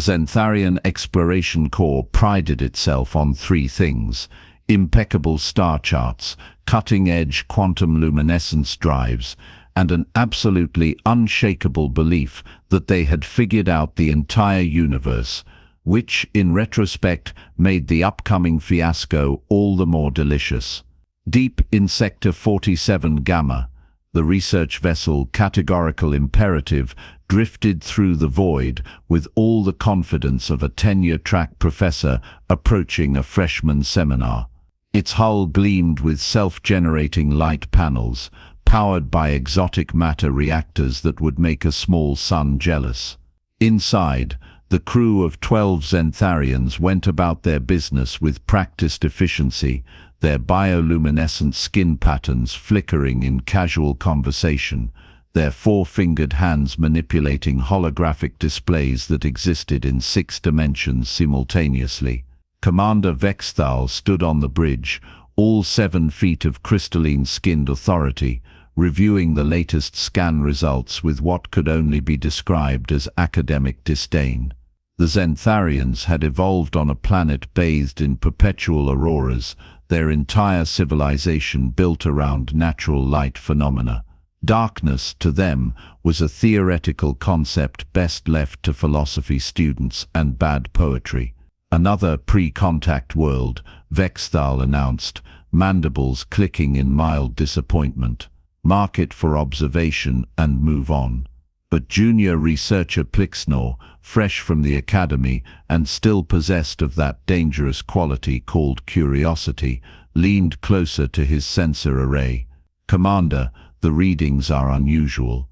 Zentharian Exploration Corps prided itself on three things: impeccable star charts, cutting-edge quantum luminescence drives, and an absolutely unshakable belief that they had figured out the entire universe, which, in retrospect, made the upcoming fiasco all the more delicious. Deep in Sector 47 Gamma, the research vessel Categorical Imperative drifted through the void with all the confidence of a tenure-track professor approaching a freshman seminar. Its hull gleamed with self-generating light panels, powered by exotic matter reactors that would make a small sun jealous. Inside, the crew of 12 Zentharians went about their business with practiced efficiency, their bioluminescent skin patterns flickering in casual conversation, their four-fingered hands manipulating holographic displays that existed in 6 dimensions simultaneously. Commander Vexthal stood on the bridge, all 7 feet of crystalline-skinned authority, reviewing the latest scan results with what could only be described as academic disdain. The Zentharians had evolved on a planet bathed in perpetual auroras, their entire civilization built around natural light phenomena. Darkness, to them, was a theoretical concept best left to philosophy students and bad poetry. Another pre-contact world, Vexthal announced, mandibles clicking in mild disappointment. Mark it for observation and move on. But junior researcher Plixnor, fresh from the academy and still possessed of that dangerous quality called curiosity, leaned closer to his sensor array. "Commander, the readings are unusual."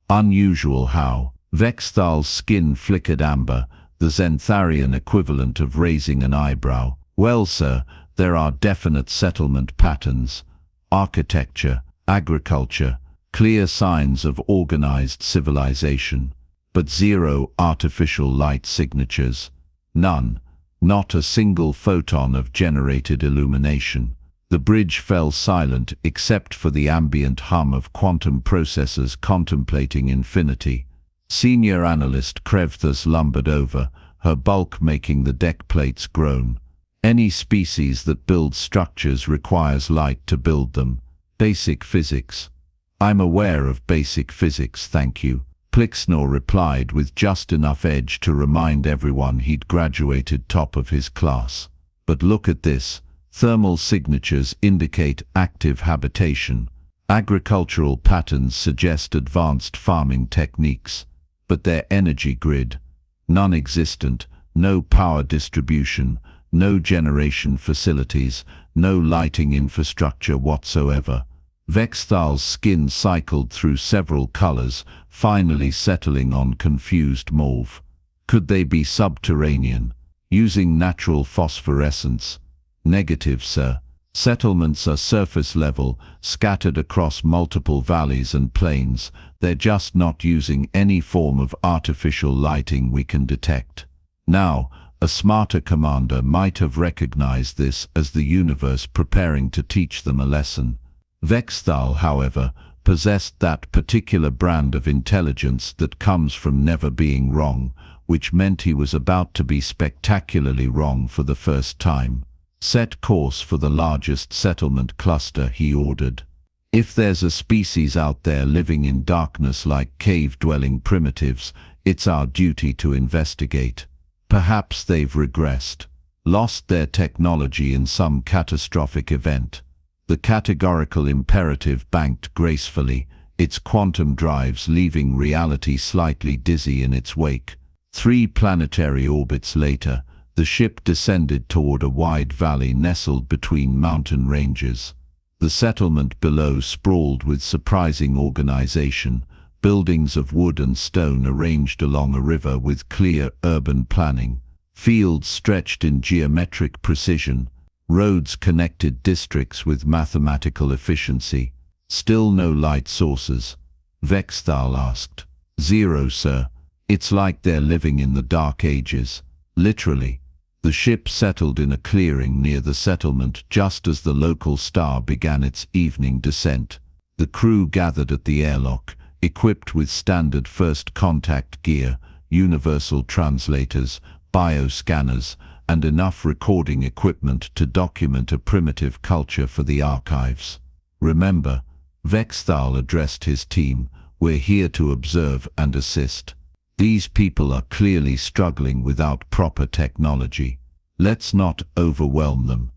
"Unusual how?" Vexthal's skin flickered amber, the Zentharian equivalent of raising an eyebrow. "Well, sir, there are definite settlement patterns, architecture, agriculture, clear signs of organized civilization, but zero artificial light signatures. None. Not a single photon of generated illumination." The bridge fell silent except for the ambient hum of quantum processors contemplating infinity. Senior analyst Krevthas lumbered over, her bulk making the deck plates groan. "Any species that builds structures requires light to build them. Basic physics." "I'm aware of basic physics, thank you," Plixnor replied with just enough edge to remind everyone he'd graduated top of his class. "But look at this. Thermal signatures indicate active habitation. Agricultural patterns suggest advanced farming techniques. But their energy grid, non-existent, no power distribution, no generation facilities, no lighting infrastructure whatsoever." Vexthal's skin cycled through several colors, finally settling on confused mauve. "Could they be subterranean, using natural phosphorescence?" "Negative, sir. Settlements are surface level, scattered across multiple valleys and plains. They're just not using any form of artificial lighting we can detect." Now, a smarter commander might have recognized this as the universe preparing to teach them a lesson. Vexthal, however, possessed that particular brand of intelligence that comes from never being wrong, which meant he was about to be spectacularly wrong for the first time. "Set course for the largest settlement cluster," he ordered. "If there's a species out there living in darkness like cave-dwelling primitives, it's our duty to investigate. Perhaps they've regressed, lost their technology in some catastrophic event." The categorical imperative banked gracefully, its quantum drives leaving reality slightly dizzy in its wake. 3 planetary orbits later, the ship descended toward a wide valley nestled between mountain ranges. The settlement below sprawled with surprising organization, buildings of wood and stone arranged along a river with clear urban planning. Fields stretched in geometric precision. Roads connected districts with mathematical efficiency. "Still no light sources?" Vexthal asked. "Zero, sir. It's like they're living in the Dark Ages. Literally." The ship settled in a clearing near the settlement just as the local star began its evening descent. The crew gathered at the airlock, equipped with standard first contact gear, universal translators, bioscanners, and enough recording equipment to document a primitive culture for the archives. Remember, Vexthal addressed his team, we're here to observe and assist. These people are clearly struggling without proper technology. Let's not overwhelm them.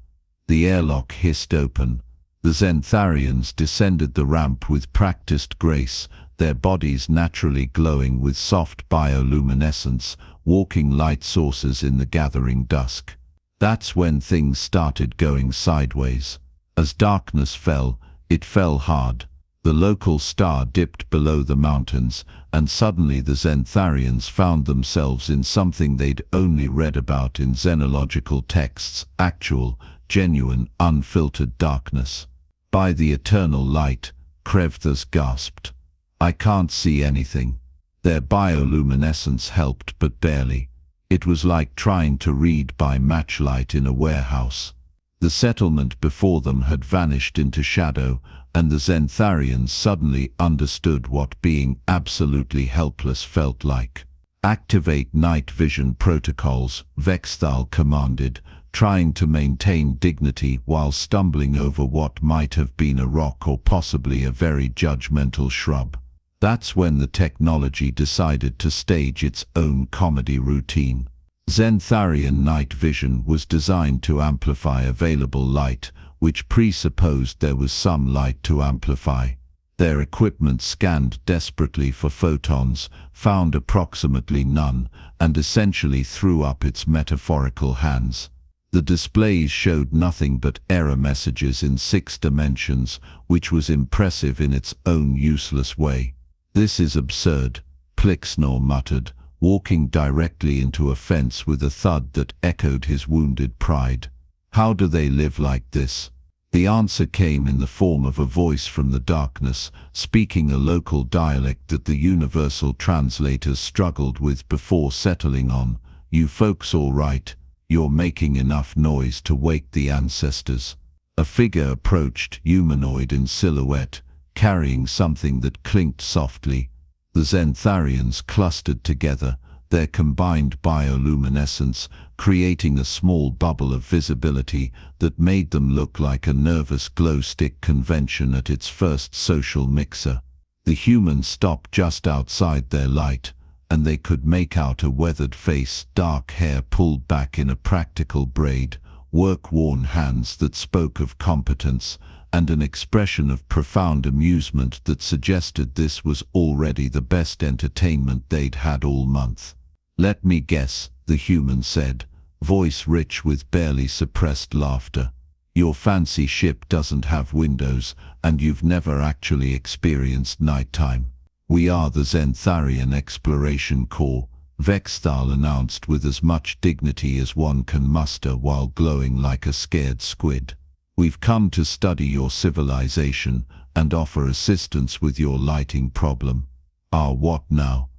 The airlock hissed open. The Zentharians descended the ramp with practiced grace, their bodies naturally glowing with soft bioluminescence, walking light sources in the gathering dusk. That's when things started going sideways. As darkness fell, it fell hard. The local star dipped below the mountains, and suddenly the Zentharians found themselves in something they'd only read about in xenological texts, actual, genuine, unfiltered darkness. By the eternal light, Krevthas gasped. I can't see anything. Their bioluminescence helped but barely. It was like trying to read by matchlight in a warehouse. The settlement before them had vanished into shadow, and the Zentharians suddenly understood what being absolutely helpless felt like. Activate night vision protocols, Vexthal commanded, trying to maintain dignity while stumbling over what might have been a rock or possibly a very judgmental shrub. That's when the technology decided to stage its own comedy routine. Zentharian night vision was designed to amplify available light, which presupposed there was some light to amplify. Their equipment scanned desperately for photons, found approximately none, and essentially threw up its metaphorical hands. The displays showed nothing but error messages in 6 dimensions, which was impressive in its own useless way. This is absurd, Plixnor muttered, walking directly into a fence with a thud that echoed his wounded pride. How do they live like this? The answer came in the form of a voice from the darkness, speaking a local dialect that the universal translators struggled with before settling on. You folks all right? You're making enough noise to wake the ancestors. A figure approached, humanoid in silhouette, carrying something that clinked softly. The Zentharians clustered together, their combined bioluminescence creating a small bubble of visibility that made them look like a nervous glow-stick convention at its first social mixer. The humans stopped just outside their light, and they could make out a weathered face, dark hair pulled back in a practical braid, work-worn hands that spoke of competence, and an expression of profound amusement that suggested this was already the best entertainment they'd had all month. Let me guess, the human said, voice rich with barely suppressed laughter. Your fancy ship doesn't have windows, and you've never actually experienced nighttime. We are the Zentharian Exploration Corps, Vexthal announced with as much dignity as one can muster while glowing like a scared squid. We've come to study your civilization and offer assistance with your lighting problem. Our what now?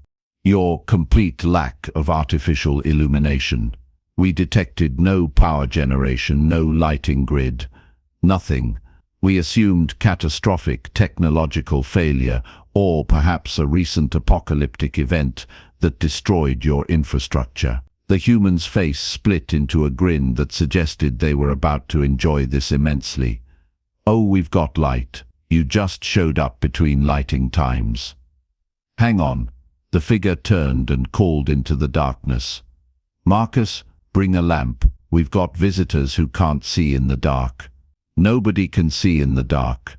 Your complete lack of artificial illumination. We detected no power generation, no lighting grid, nothing. We assumed catastrophic technological failure, or perhaps a recent apocalyptic event that destroyed your infrastructure. The human's face split into a grin that suggested they were about to enjoy this immensely. Oh, we've got light. You just showed up between lighting times. Hang on. The figure turned and called into the darkness. Marcus, bring a lamp. We've got visitors who can't see in the dark. Nobody can see in the dark.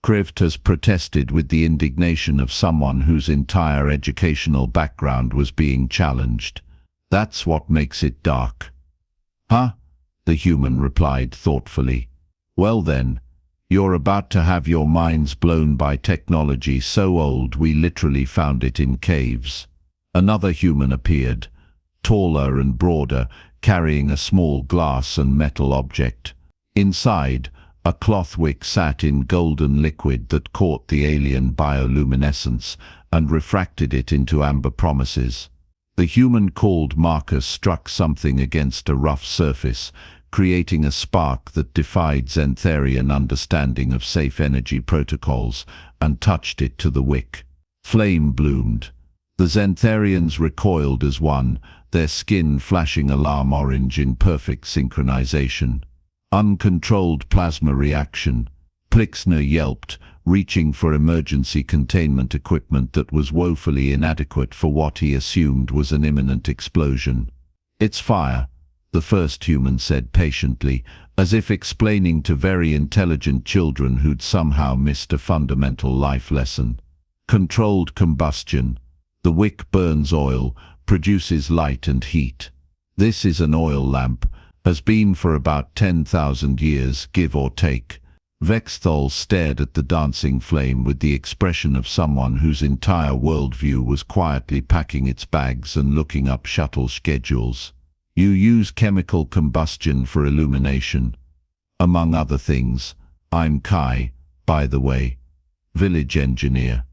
Krevthas protested with the indignation of someone whose entire educational background was being challenged. That's what makes it dark. Huh? The human replied thoughtfully. Well then, you're about to have your minds blown by technology so old we literally found it in caves. Another human appeared, taller and broader, carrying a small glass and metal object. Inside, a cloth wick sat in golden liquid that caught the alien bioluminescence and refracted it into amber promises. The human called Marcus struck something against a rough surface, creating a spark that defied Zentharian understanding of safe energy protocols, and touched it to the wick. Flame bloomed. The Zentharians recoiled as one, their skin flashing alarm orange in perfect synchronization. Uncontrolled plasma reaction. Plixner yelped, reaching for emergency containment equipment that was woefully inadequate for what he assumed was an imminent explosion. "It's fire," the first human said patiently, as if explaining to very intelligent children who'd somehow missed a fundamental life lesson. "Controlled combustion. The wick burns oil, produces light and heat. This is an oil lamp, has been for about 10,000 years, give or take." Vexthal stared at the dancing flame with the expression of someone whose entire worldview was quietly packing its bags and looking up shuttle schedules. "You use chemical combustion for illumination. Among other things. I'm Kai, by the way, village engineer.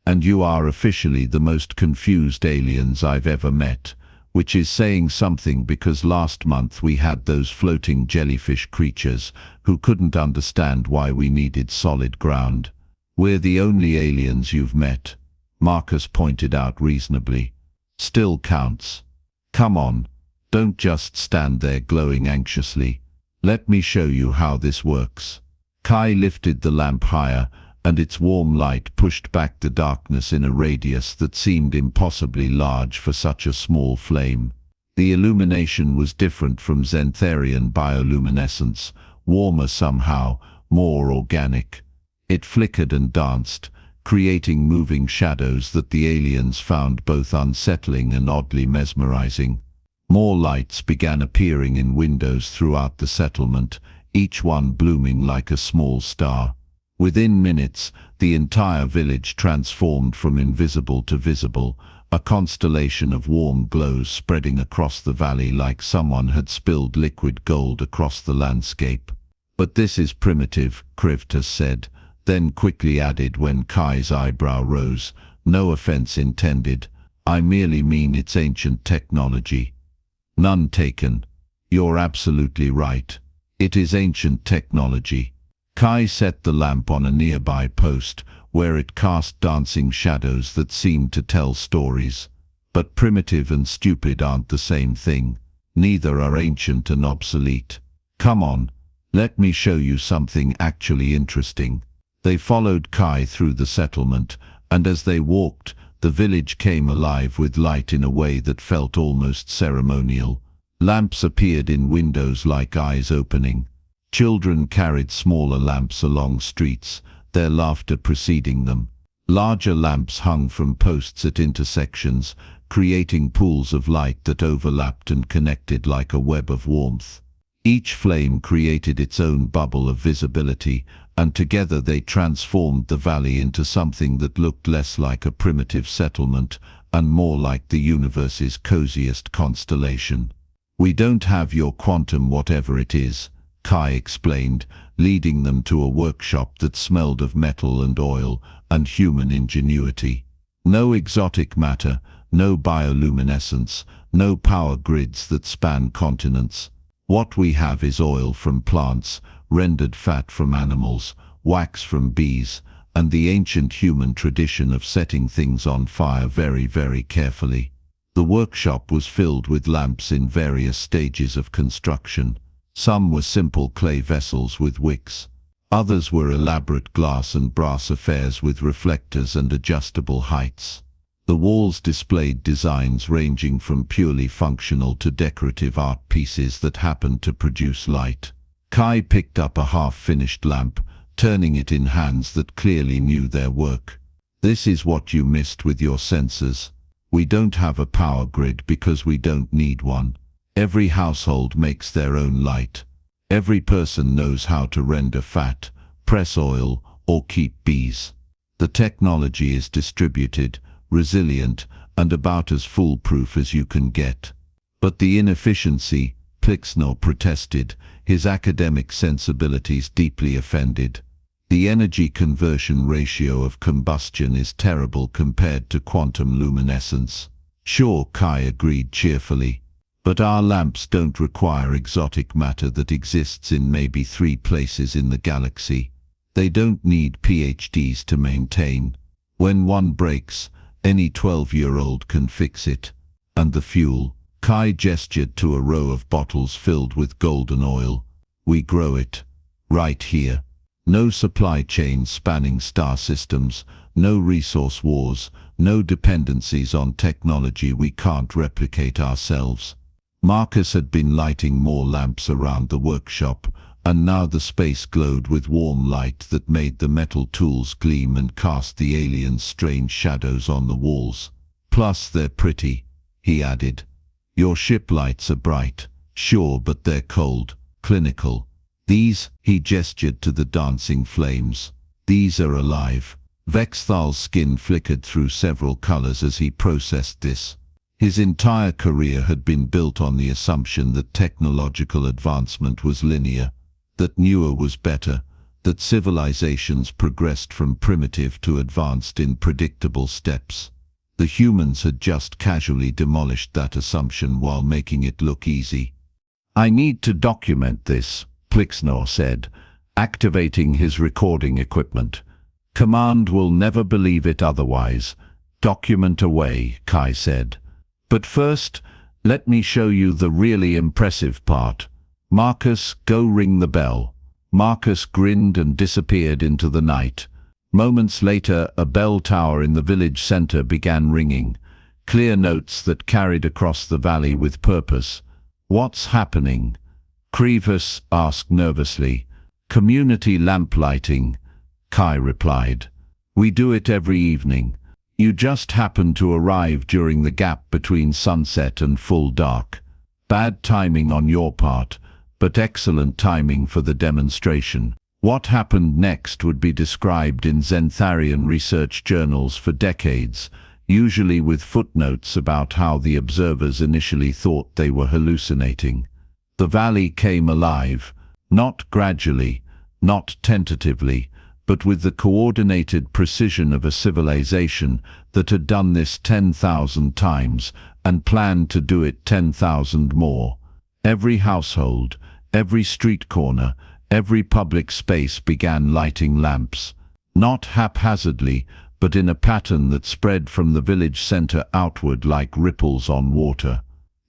And you are officially the most confused aliens I've ever met, which is saying something because last month we had those floating jellyfish creatures who couldn't understand why we needed solid ground. We're the only aliens you've met," Marcus pointed out reasonably. "Still counts. Come on, don't just stand there glowing anxiously. Let me show you how this works." Kai lifted the lamp higher, and its warm light pushed back the darkness in a radius that seemed impossibly large for such a small flame. The illumination was different from Zentharian bioluminescence, warmer somehow, more organic. It flickered and danced, creating moving shadows that the aliens found both unsettling and oddly mesmerizing. More lights began appearing in windows throughout the settlement, each one blooming like a small star. Within minutes, the entire village transformed from invisible to visible, a constellation of warm glows spreading across the valley like someone had spilled liquid gold across the landscape. "But this is primitive," Krivtas said, then quickly added when Kai's eyebrow rose, "No offense intended. I merely mean it's ancient technology." "None taken. You're absolutely right. It is ancient technology." Kai set the lamp on a nearby post, where it cast dancing shadows that seemed to tell stories. But primitive and stupid aren't the same thing. Neither are ancient and obsolete. "Come on, let me show you something actually interesting." They followed Kai through the settlement, and as they walked, the village came alive with light in a way that felt almost ceremonial. Lamps appeared in windows like eyes opening. Children carried smaller lamps along streets, their laughter preceding them. Larger lamps hung from posts at intersections, creating pools of light that overlapped and connected like a web of warmth. Each flame created its own bubble of visibility, and together they transformed the valley into something that looked less like a primitive settlement and more like the universe's coziest constellation. "We don't have your quantum whatever it is," Kai explained, leading them to a workshop that smelled of metal and oil and human ingenuity. "No exotic matter, no bioluminescence, no power grids that span continents. What we have is oil from plants, rendered fat from animals, wax from bees, and the ancient human tradition of setting things on fire very, very carefully." The workshop was filled with lamps in various stages of construction. Some were simple clay vessels with wicks. Others were elaborate glass and brass affairs with reflectors and adjustable heights. The walls displayed designs ranging from purely functional to decorative art pieces that happened to produce light. Kai picked up a half-finished lamp, turning it in hands that clearly knew their work. "This is what you missed with your sensors. We don't have a power grid because we don't need one. Every household makes their own light. Every person knows how to render fat, press oil, or keep bees. The technology is distributed, resilient, and about as foolproof as you can get." "But the inefficiency," Plixnor protested, his academic sensibilities deeply offended. "The energy conversion ratio of combustion is terrible compared to quantum luminescence." "Sure," Kai agreed cheerfully. "But our lamps don't require exotic matter that exists in maybe 3 places in the galaxy. They don't need PhDs to maintain. When one breaks, Any 12-year-old can fix it. And the fuel? Kai gestured to a row of bottles filled with golden oil. We grow it. Right here. No supply chains spanning star systems, no resource wars, no dependencies on technology we can't replicate ourselves. Marcus had been lighting more lamps around the workshop, and now the space glowed with warm light that made the metal tools gleam and cast the aliens' strange shadows on the walls. Plus they're pretty, he added. Your ship lights are bright, sure, but they're cold, clinical. These, he gestured to the dancing flames, these are alive. Vexthal's skin flickered through several colors as he processed this. His entire career had been built on the assumption that technological advancement was linear, that newer was better, that civilizations progressed from primitive to advanced in predictable steps. The humans had just casually demolished that assumption while making it look easy. I need to document this, Plixnor said, activating his recording equipment. Command will never believe it otherwise. Document away, Kai said. But first, let me show you the really impressive part. Marcus, go ring the bell. Marcus grinned and disappeared into the night. Moments later, a bell tower in the village center began ringing, clear notes that carried across the valley with purpose. What's happening? Krivas asked nervously. Community lamplighting, Kai replied. We do it every evening. You just happened to arrive during the gap between sunset and full dark. Bad timing on your part, but excellent timing for the demonstration. What happened next would be described in Zentharian research journals for decades, usually with footnotes about how the observers initially thought they were hallucinating. The valley came alive, not gradually, not tentatively, but with the coordinated precision of a civilization that had done this 10,000 times and planned to do it 10,000 more. Every household, every street corner, every public space began lighting lamps, not haphazardly, but in a pattern that spread from the village center outward like ripples on water.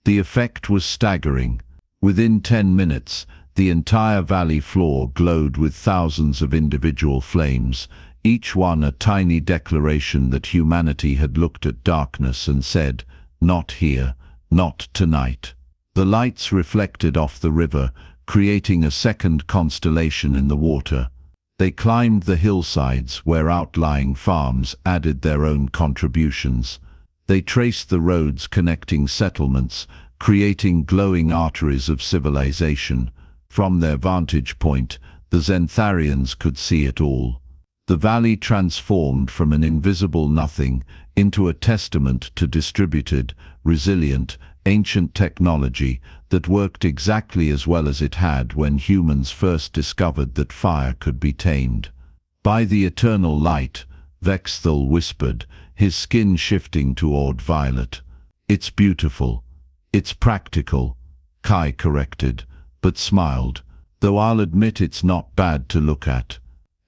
The effect was staggering. Within 10 minutes, the entire valley floor glowed with thousands of individual flames, each one a tiny declaration that humanity had looked at darkness and said, "Not here, not tonight." The lights reflected off the river, creating a second constellation in the water. They climbed the hillsides where outlying farms added their own contributions. They traced the roads connecting settlements, creating glowing arteries of civilization. From their vantage point, the Zentharians could see it all. The valley transformed from an invisible nothing into a testament to distributed, resilient, ancient technology that worked exactly as well as it had when humans first discovered that fire could be tamed. By the eternal light, Vexthal whispered, his skin shifting toward violet. It's beautiful. It's practical, Kai corrected, but smiled, though I'll admit it's not bad to look at.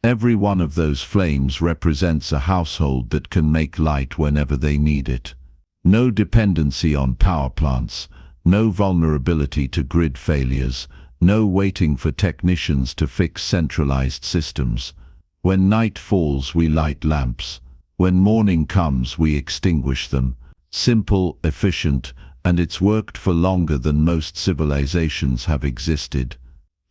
Every one of those flames represents a household that can make light whenever they need it. No dependency on power plants, no vulnerability to grid failures, no waiting for technicians to fix centralized systems. When night falls, we light lamps. When morning comes, we extinguish them. Simple, efficient, and it's worked for longer than most civilizations have existed.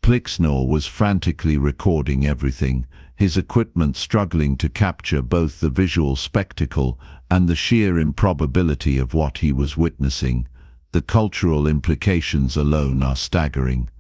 Plixnor was frantically recording everything, his equipment struggling to capture both the visual spectacle and the sheer improbability of what he was witnessing. The cultural implications alone are staggering.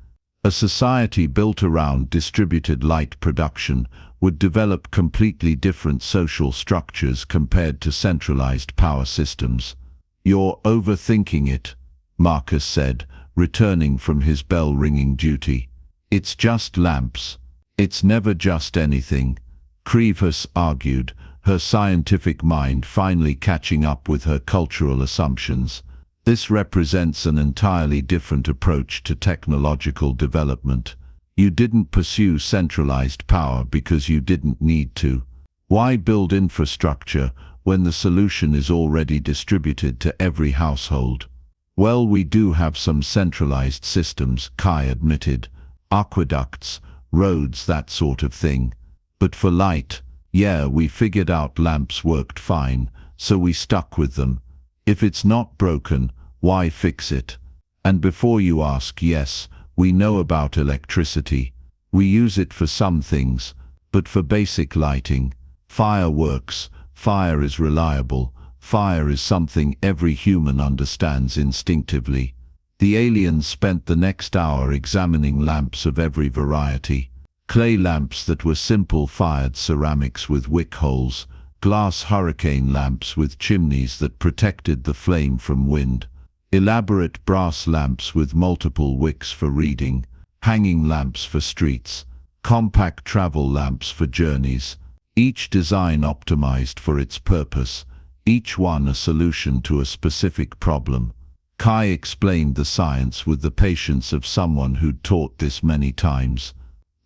A society built around distributed light production would develop completely different social structures compared to centralized power systems. You're overthinking it, Marcus said, returning from his bell-ringing duty. It's just lamps. It's never just anything, Krivas argued, her scientific mind finally catching up with her cultural assumptions. This represents an entirely different approach to technological development. You didn't pursue centralized power because you didn't need to. Why build infrastructure when the solution is already distributed to every household? Well, we do have some centralized systems, Kai admitted. Aqueducts, roads, that sort of thing. But for light, yeah, we figured out lamps worked fine, so we stuck with them. If it's not broken, why fix it? And before you ask, yes, we know about electricity. We use it for some things, but for basic lighting, fireworks, fire is reliable. Fire is something every human understands instinctively. The aliens spent the next hour examining lamps of every variety. Clay lamps that were simple fired ceramics with wick holes, glass hurricane lamps with chimneys that protected the flame from wind, elaborate brass lamps with multiple wicks for reading, hanging lamps for streets, compact travel lamps for journeys, each design optimized for its purpose, each one a solution to a specific problem. Kai explained the science with the patience of someone who'd taught this many times.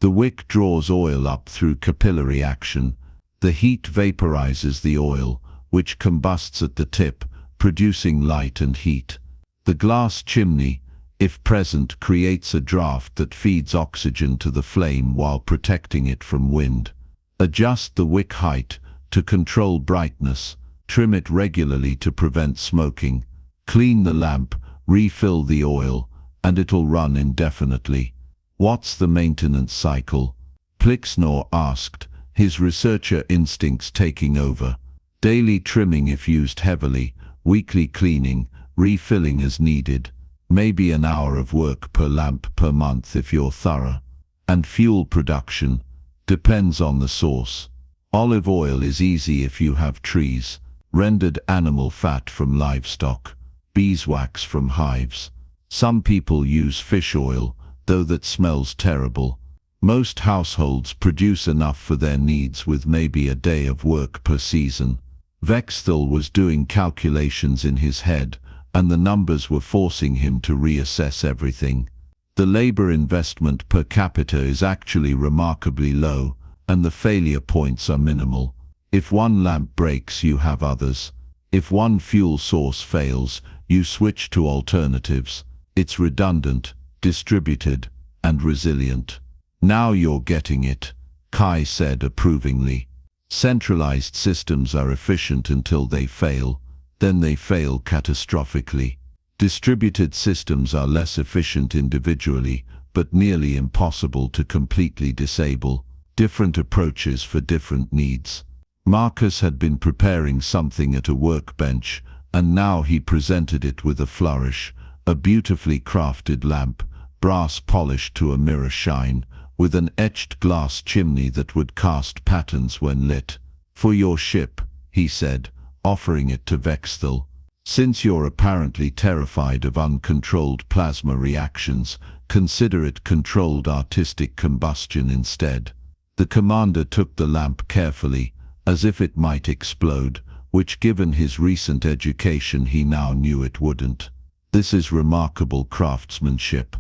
The wick draws oil up through capillary action. The heat vaporizes the oil, which combusts at the tip, producing light and heat. The glass chimney, if present, creates a draft that feeds oxygen to the flame while protecting it from wind. Adjust the wick height to control brightness. Trim it regularly to prevent smoking. Clean the lamp, refill the oil, and it'll run indefinitely. What's the maintenance cycle? Plixnor asked, his researcher instincts taking over. Daily trimming if used heavily, weekly cleaning, refilling as needed. Maybe an hour of work per lamp per month if you're thorough. And fuel production depends on the source. Olive oil is easy if you have trees. Rendered animal fat from livestock. Beeswax from hives. Some people use fish oil, though that smells terrible. Most households produce enough for their needs with maybe a day of work per season. Vexthal was doing calculations in his head, and the numbers were forcing him to reassess everything. The labor investment per capita is actually remarkably low, and the failure points are minimal. If one lamp breaks, you have others. If one fuel source fails, you switch to alternatives. It's redundant, distributed, and resilient. Now you're getting it, Kai said approvingly. Centralized systems are efficient until they fail, then they fail catastrophically. Distributed systems are less efficient individually, but nearly impossible to completely disable. Different approaches for different needs. Marcus had been preparing something at a workbench, and now he presented it with a flourish, a beautifully crafted lamp, brass polished to a mirror shine, with an etched glass chimney that would cast patterns when lit. For your ship, he said, offering it to Vexthal. Since you're apparently terrified of uncontrolled plasma reactions, consider it controlled artistic combustion instead. The commander took the lamp carefully, as if it might explode, which given his recent education he now knew it wouldn't. This is remarkable craftsmanship.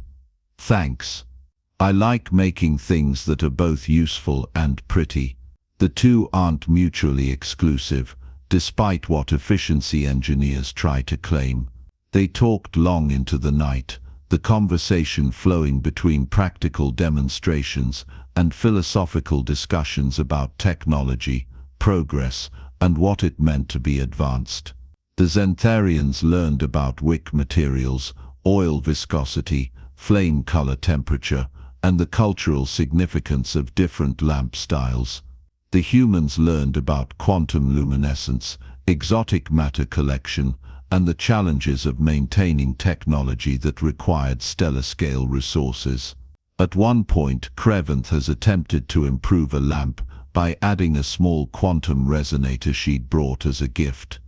Thanks. I like making things that are both useful and pretty. The two aren't mutually exclusive, despite what efficiency engineers try to claim. They talked long into the night, the conversation flowing between practical demonstrations and philosophical discussions about technology, progress, and what it meant to be advanced. The Zentharians learned about wick materials, oil viscosity, flame color temperature, and the cultural significance of different lamp styles. The humans learned about quantum luminescence, exotic matter collection, and the challenges of maintaining technology that required stellar-scale resources. At one point, Creventh has attempted to improve a lamp by adding a small quantum resonator she'd brought as a gift.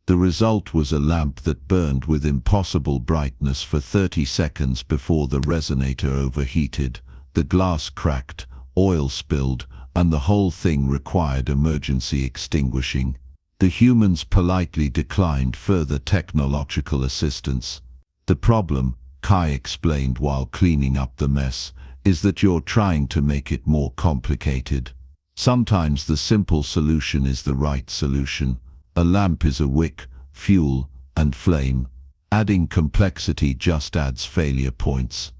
The result was a lamp that burned with impossible brightness for 30 seconds before the resonator overheated, the glass cracked, oil spilled, and the whole thing required emergency extinguishing. The humans politely declined further technological assistance. The problem, Kai explained while cleaning up the mess, is that you're trying to make it more complicated. Sometimes the simple solution is the right solution. A lamp is a wick, fuel, and flame. Adding complexity just adds failure points.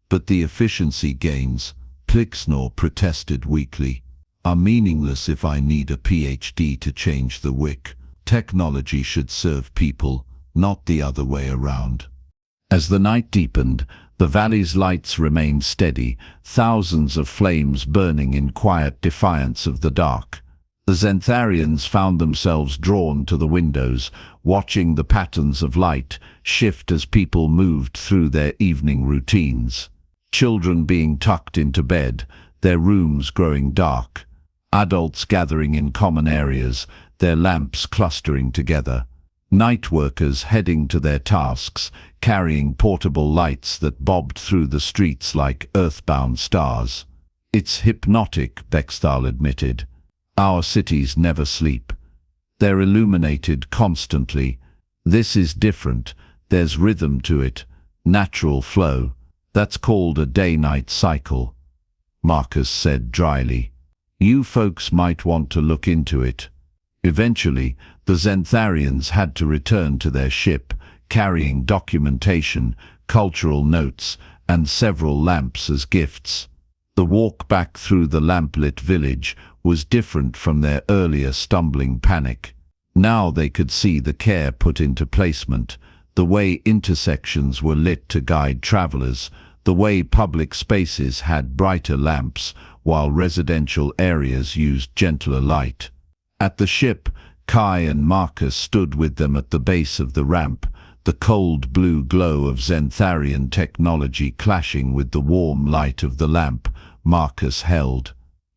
But the efficiency gains, Plixnor protested weakly, are meaningless if I need a PhD to change the wick. Technology should serve people, not the other way around. As the night deepened, the valley's lights remained steady, thousands of flames burning in quiet defiance of the dark. The Zentharians found themselves drawn to the windows, watching the patterns of light shift as people moved through their evening routines. Children being tucked into bed, their rooms growing dark. Adults gathering in common areas, their lamps clustering together. Night workers heading to their tasks, carrying portable lights that bobbed through the streets like earthbound stars. It's hypnotic, Bexthal admitted. Our cities never sleep. They're illuminated constantly. This is different. There's rhythm to it, natural flow. That's called a day-night cycle, Marcus said dryly. You folks might want to look into it. Eventually, the Zentharians had to return to their ship, carrying documentation, cultural notes, and several lamps as gifts. The walk back through the lamplit village was different from their earlier stumbling panic. Now they could see the care put into placement, the way intersections were lit to guide travelers, the way public spaces had brighter lamps, while residential areas used gentler light. At the ship, Kai and Marcus stood with them at the base of the ramp, the cold blue glow of Zentharian technology clashing with the warm light of the lamp Marcus held.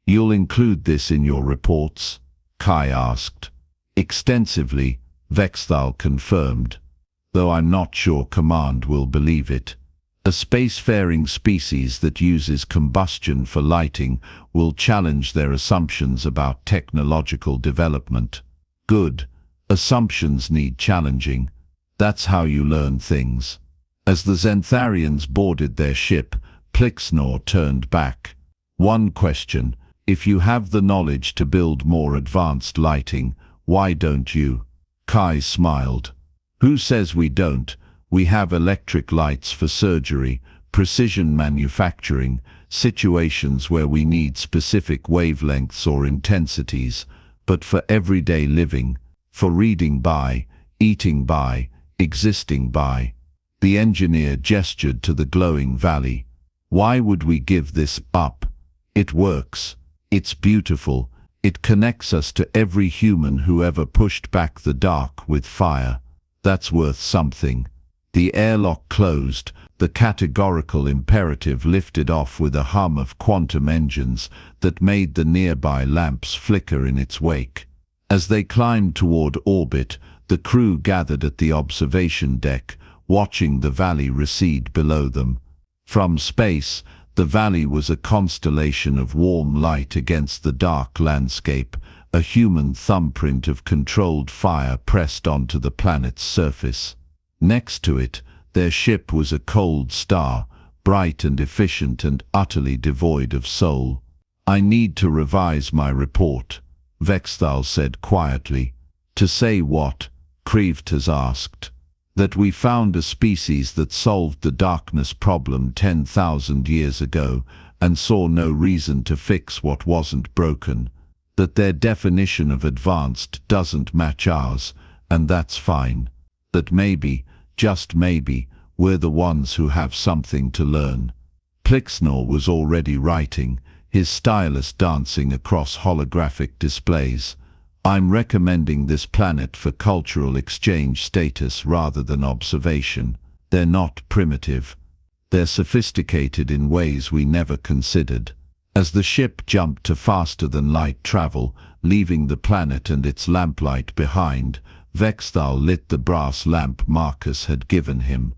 You'll include this in your reports? Kai asked. Extensively, Vexthal confirmed, though I'm not sure Command will believe it. A spacefaring species that uses combustion for lighting will challenge their assumptions about technological development. Good. Assumptions need challenging. That's how you learn things. As the Zentharians boarded their ship, Plixnor turned back. One question. If you have the knowledge to build more advanced lighting, why don't you? Kai smiled. Who says we don't? We have electric lights for surgery, precision manufacturing, situations where we need specific wavelengths or intensities, but for everyday living, for reading by, eating by, existing by. The engineer gestured to the glowing valley. Why would we give this up? It works. It's beautiful. It connects us to every human who ever pushed back the dark with fire. That's worth something. The airlock closed, the categorical imperative lifted off with a hum of quantum engines that made the nearby lamps flicker in its wake. As they climbed toward orbit, the crew gathered at the observation deck, watching the valley recede below them. From space, the valley was a constellation of warm light against the dark landscape, a human thumbprint of controlled fire pressed onto the planet's surface. Next to it, their ship was a cold star, bright and efficient and utterly devoid of soul. I need to revise my report, Vexthal said quietly. To say what? Creevtas asked. That we found a species that solved the darkness problem 10,000 years ago and saw no reason to fix what wasn't broken. That their definition of advanced doesn't match ours, and that's fine. That maybe, just maybe, we're the ones who have something to learn. Plixnor was already writing, his stylus dancing across holographic displays. I'm recommending this planet for cultural exchange status rather than observation. They're not primitive. They're sophisticated in ways we never considered. As the ship jumped to faster-than-light travel, leaving the planet and its lamplight behind, Vexthal lit the brass lamp Marcus had given him.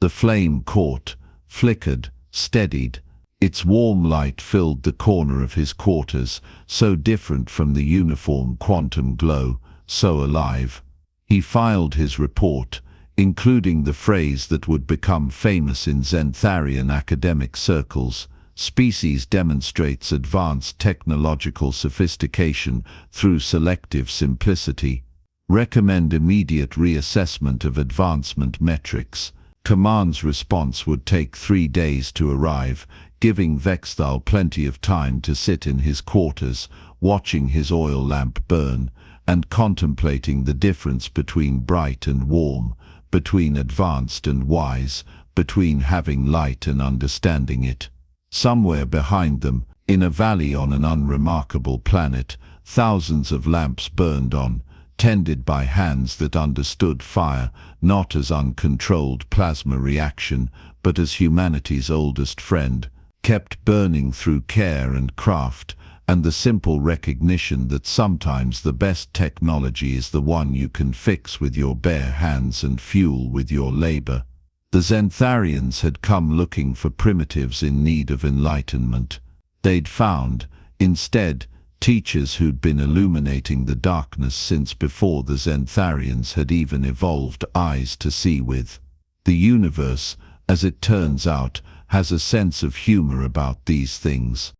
The flame caught, flickered, steadied. Its warm light filled the corner of his quarters, so different from the uniform quantum glow, so alive. He filed his report, including the phrase that would become famous in Zentharian academic circles: species demonstrates advanced technological sophistication through selective simplicity. Recommend immediate reassessment of advancement metrics. Command's response would take 3 days to arrive, giving Vexthal plenty of time to sit in his quarters, watching his oil lamp burn, and contemplating the difference between bright and warm, between advanced and wise, between having light and understanding it. Somewhere behind them, in a valley on an unremarkable planet, thousands of lamps burned on, tended by hands that understood fire, not as uncontrolled plasma reaction, but as humanity's oldest friend, kept burning through care and craft, and the simple recognition that sometimes the best technology is the one you can fix with your bare hands and fuel with your labor. The Zentharians had come looking for primitives in need of enlightenment. They'd found, instead, teachers who'd been illuminating the darkness since before the Zentharians had even evolved eyes to see with. The universe, as it turns out, has a sense of humor about these things.